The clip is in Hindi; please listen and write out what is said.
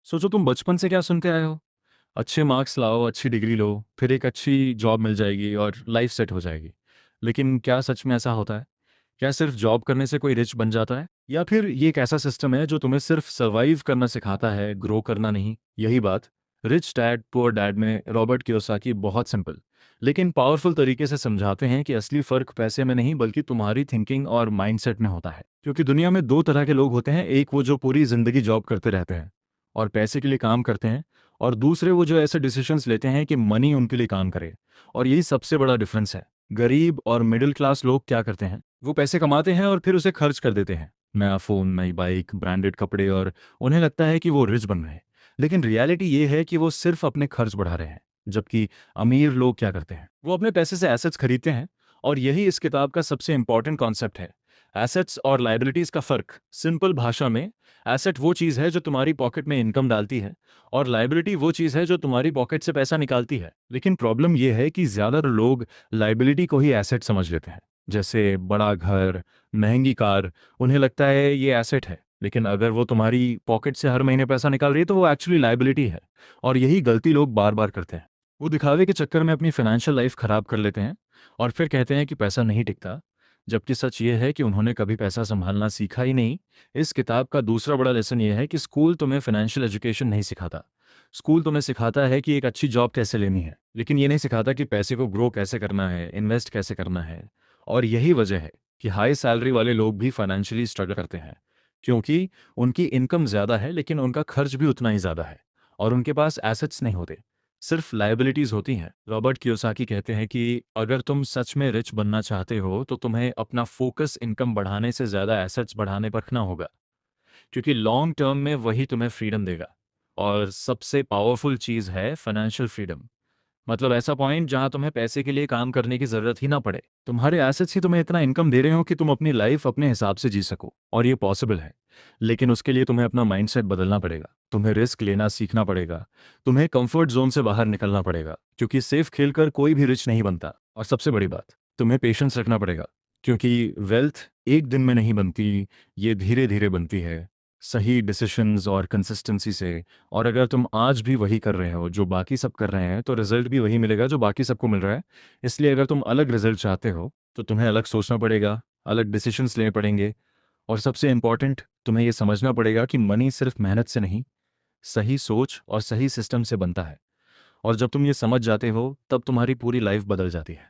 सोचो तुम बचपन से क्या सुनते आए हो। अच्छे मार्क्स लाओ, अच्छी डिग्री लो, फिर एक अच्छी जॉब मिल जाएगी और लाइफ सेट हो जाएगी। लेकिन क्या सच में ऐसा होता है? क्या सिर्फ जॉब करने से कोई रिच बन जाता है, या फिर ये एक ऐसा सिस्टम है जो तुम्हें सिर्फ सर्वाइव करना सिखाता है, ग्रो करना नहीं? यही बात रिच डैड पुअर डैड में रॉबर्ट कियोसाकी बहुत सिंपल लेकिन पावरफुल तरीके से समझाते हैं कि असली फर्क पैसे में नहीं बल्कि तुम्हारी थिंकिंग और माइंडसेट में होता है। क्योंकि दुनिया में दो तरह के लोग होते हैं, एक वो जो पूरी जिंदगी जॉब करते रहते हैं और पैसे के लिए काम करते हैं, और दूसरे वो जो ऐसे डिसीजंस लेते हैं कि मनी उनके लिए काम करे। और यही सबसे बड़ा डिफरेंस है। गरीब और मिडिल क्लास लोग क्या करते हैं, वो पैसे कमाते हैं और फिर उसे खर्च कर देते हैं। नया फ़ोन, नई बाइक, ब्रांडेड कपड़े, और उन्हें लगता है कि वो रिच बन रहे हैं। लेकिन रियलिटी ये है कि वो सिर्फ अपने खर्च बढ़ा रहे हैं। जबकि अमीर लोग क्या करते हैं, वो अपने पैसे से एसेट्स खरीदते हैं। और यही इस किताब का सबसे इंपॉर्टेंट कॉन्सेप्ट है। एसेट्स और लाइबिलिटीज़ का फ़र्क सिंपल भाषा में, एसेट वो चीज़ है जो तुम्हारी पॉकेट में इनकम डालती है, और लाइबिलिटी वो चीज़ है जो तुम्हारी पॉकेट से पैसा निकालती है। लेकिन प्रॉब्लम ये है कि ज़्यादातर लोग लाइबिलिटी को ही एसेट समझ लेते हैं। जैसे बड़ा घर, महंगी कार, उन्हें लगता है ये एसेट है। लेकिन अगर वो तुम्हारी पॉकेट से हर महीने पैसा निकाल रही है तो वो एक्चुअली लाइबिलिटी है। और यही गलती लोग बार बार करते हैं। वो दिखावे के चक्कर में अपनी फाइनेंशियल लाइफ खराब कर लेते हैं और फिर कहते हैं कि पैसा नहीं टिकता। जबकि सच ये है कि उन्होंने कभी पैसा संभालना सीखा ही नहीं। इस किताब का दूसरा बड़ा लेसन ये है कि स्कूल तुम्हें फाइनेंशियल एजुकेशन नहीं सिखाता। स्कूल तुम्हें सिखाता है कि एक अच्छी जॉब कैसे लेनी है, लेकिन ये नहीं सिखाता कि पैसे को ग्रो कैसे करना है, इन्वेस्ट कैसे करना है। और यही वजह है कि हाई सैलरी वाले लोग भी फाइनेंशियली स्ट्रगल करते हैं, क्योंकि उनकी इनकम ज़्यादा है लेकिन उनका खर्च भी उतना ही ज़्यादा है। और उनके पास एसेट्स नहीं होते, सिर्फ लायबिलिटीज़ होती हैं। रॉबर्ट कियोसाकी कहते हैं कि अगर तुम सच में रिच बनना चाहते हो तो तुम्हें अपना फोकस इनकम बढ़ाने से ज़्यादा एसेट्स बढ़ाने पर रखना होगा, क्योंकि लॉन्ग टर्म में वही तुम्हें फ्रीडम देगा। और सबसे पावरफुल चीज़ है फाइनेंशियल फ्रीडम। मतलब ऐसा पॉइंट जहां तुम्हें पैसे के लिए काम करने की जरूरत ही ना पड़े। तुम्हारे एसेट्स ही तुम्हें इतना इनकम दे रहे हो कि तुम अपनी लाइफ अपने हिसाब से जी सको, और ये पॉसिबल है। लेकिन उसके लिए तुम्हें अपना माइंडसेट बदलना पड़ेगा, तुम्हें रिस्क लेना सीखना पड़ेगा, तुम्हें कंफर्ट जोन से बाहर निकलना पड़ेगा, क्योंकि सेफ खेलकर कोई भी रिच नहीं बनता। और सबसे बड़ी बात, तुम्हें पेशेंस रखना पड़ेगा, क्योंकि वेल्थ एक दिन में नहीं बनती, ये धीरे धीरे बनती है, सही डिसीशंस और कंसिस्टेंसी से। और अगर तुम आज भी वही कर रहे हो जो बाकी सब कर रहे हैं तो रिजल्ट भी वही मिलेगा जो बाकी सबको मिल रहा है। इसलिए अगर तुम अलग रिजल्ट चाहते हो तो तुम्हें अलग सोचना पड़ेगा, अलग डिसीजंस लेने पड़ेंगे। और सबसे इम्पॉर्टेंट, तुम्हें ये समझना पड़ेगा कि मनी सिर्फ मेहनत से नहीं, सही सोच और सही सिस्टम से बनता है। और जब तुम ये समझ जाते हो तब तुम्हारी पूरी लाइफ बदल जाती है।